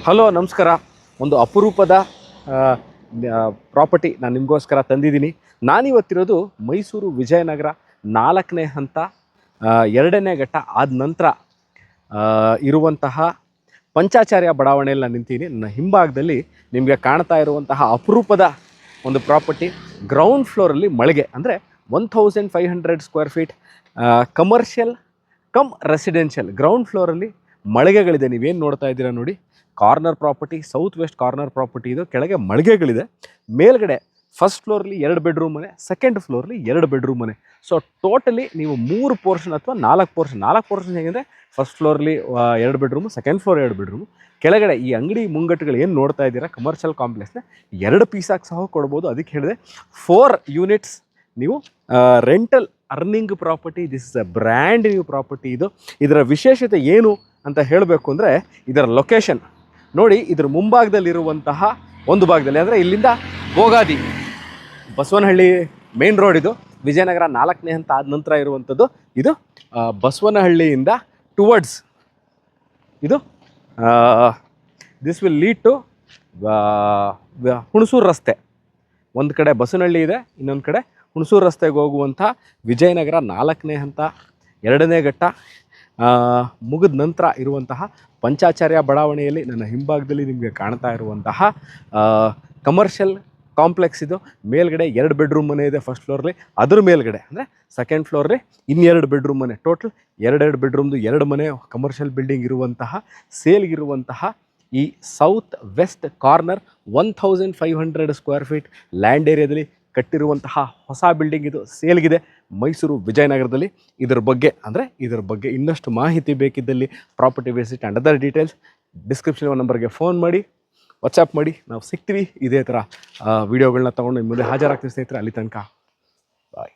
Hello ನಮಸ್ಕಾರ. ಒಂದು ಅಪರೂಪದ ಪ್ರಾಪರ್ಟಿ ನಾನು ನಿಮಗೋಸ್ಕರ ತಂದಿದ್ದೀನಿ. ನಾನಿವತ್ತಿರೋದು ಮೈಸೂರು ವಿಜಯನಗರ 4ನೇ ಹಂತ 2ನೇ ಘಟ್ಟ ಆದ ನಂತರ ಇರುವಂತಹ ಪಂಚಾಚಾರ್ಯ ಬಡಾವಣೆಯಲ್ಲಿ ನಾನು ನಿಂತೀನಿ. ನನ್ನ ಹಿಂಭಾಗದಲ್ಲಿ ನಿಮಗೆ ಕಾಣ್ತಾ ಇರುವಂತಹ ಅಪರೂಪದ ಒಂದು ಪ್ರಾಪರ್ಟಿ ಗ್ರೌಂಡ್ ಫ್ಲೋರಲ್ಲಿ ಮಳಿಗೆ, ಅಂದರೆ 1500 square feet commercial cum residential ground ಫ್ಲೋರಲ್ಲಿ ಮಳಿಗೆಗಳಿದೆ. ನೀವೇನು ನೋಡ್ತಾ ಇದ್ದೀರಾ ನೋಡಿ, corner property, south west corner property. ಇದು ಕೆಳಗೆ ಮಳಿಗೆಗಳಿದೆ. ಮೇಲ್ಗಡೆ ಫಸ್ಟ್ ಫ್ಲೋರಲ್ಲಿ 2 ಬೆಡ್ರೂಮ್ ಮನೆ, ಸೆಕೆಂಡ್ ಫ್ಲೋರ್ಲಿ 2 ಬೆಡ್ರೂಮ್ ಮನೆ. ಸೊ ಟೋಟಲಿ ನೀವು 3 ಪೋರ್ಷನ್ ಅಥವಾ 4 ಪೋರ್ಷನ್ ಹೇಗೆಂದರೆ ಫಸ್ಟ್ ಫ್ಲೋರ್ಲಿ 2 ಬೆಡ್ರೂಮು, ಸೆಕೆಂಡ್ ಫ್ಲೋರ್ 2 ಬೆಡ್ರೂಮು. ಕೆಳಗಡೆ ಈ ಅಂಗಡಿ ಮುಂಗಟ್ಟುಗಳು ಏನು ನೋಡ್ತಾ ಇದ್ದೀರಾ ಕಮರ್ಷಿಯಲ್ ಕಾಂಪ್ಲೆಕ್ಸ್ನ 2 ಪೀಸಾಗಿ ಸಹ ಕೊಡ್ಬೋದು. ಅದಕ್ಕೆ ಹೇಳಿದೆ 4 ಯೂನಿಟ್ಸ್ ನೀವು rental earning property. This is a brand new property. ಇದರ ವಿಶೇಷತೆ ಏನು ಅಂತ ಹೇಳಬೇಕು ಅಂದರೆ ಇದರ ಲೊಕೇಶನ್ ನೋಡಿ. ಇದರ ಮುಂಭಾಗದಲ್ಲಿರುವಂತಹ ಒಂದು ಭಾಗದಲ್ಲಿ, ಅಂದರೆ ಇಲ್ಲಿಂದ ಬೋಗಾದಿ ಬಸವನಹಳ್ಳಿ ಮೇನ್ ರೋಡ್, ಇದು ವಿಜಯನಗರ 4ನೇ ಹಂತ ಆದ ನಂತರ ಇರುವಂಥದ್ದು. ಇದು ಬಸವನಹಳ್ಳಿಯಿಂದ ಟುವರ್ಡ್ಸ್ ಇದು this will lead to Hunsur ರಸ್ತೆ. ಒಂದು ಕಡೆ ಬಸವನಹಳ್ಳಿ ಇದೆ, ಇನ್ನೊಂದು ಕಡೆ ಹುಣಸೂರು ರಸ್ತೆಗೆ ಹೋಗುವಂಥ ವಿಜಯನಗರ 4ನೇ ಹಂತ 2ನೇ ಘಟ್ಟ ಮುಗಿದ ನಂತರ ಇರುವಂತಹ ಪಂಚಾಚಾರ್ಯ ಬಡಾವಣೆಯಲ್ಲಿ ನನ್ನ ಹಿಂಭಾಗದಲ್ಲಿ ನಿಮಗೆ ಕಾಣ್ತಾ ಇರುವಂತಹ ಕಮರ್ಷಿಯಲ್ ಕಾಂಪ್ಲೆಕ್ಸ್. ಇದು ಮೇಲ್ಗಡೆ 2 ಬೆಡ್ರೂಮ್ ಮನೆ ಇದೆ ಫಸ್ಟ್ ಫ್ಲೋರ್ಲಿ. ಅದ್ರ ಮೇಲ್ಗಡೆ ಅಂದರೆ ಸೆಕೆಂಡ್ ಫ್ಲೋರ್ಲಿ 2 ಬೆಡ್ರೂಮ್ ಮನೆ. ಟೋಟಲ್ 2 ಬೆಡ್ರೂಮ್ದು 2 ಮನೆ ಕಮರ್ಷಿಯಲ್ ಬಿಲ್ಡಿಂಗ್ ಇರುವಂತಹ ಸೇಲ್ಗಿರುವಂತಹ ಈ south west corner 1500 square feet land ಏರಿಯಾದಲ್ಲಿ ಕಟ್ಟಿರುವಂತಹ ಹೊಸ ಬಿಲ್ಡಿಂಗ್ ಇದು ಸೇಲ್ಗಿದೆ ಮೈಸೂರು ವಿಜಯನಗರದಲ್ಲಿ. ಇದರ ಬಗ್ಗೆ ಇನ್ನಷ್ಟು ಮಾಹಿತಿ ಬೇಕಿದ್ದಲ್ಲಿ property visit and other details description ನಂಬರ್ಗೆ ಫೋನ್ ಮಾಡಿ, ವಾಟ್ಸಪ್ ಮಾಡಿ, ನಾವು ಸಿಗ್ತೀವಿ. ಇದೇ ಥರ ವೀಡಿಯೋಗಳನ್ನ ತೊಗೊಂಡು ನಿಮ್ಮ ಮುಂದೆ ಹಾಜರಾಗ್ತೀವಿ ಸ್ನೇಹಿತರೆ. ಅಲ್ಲಿ ತನಕ ಬಾಯ್.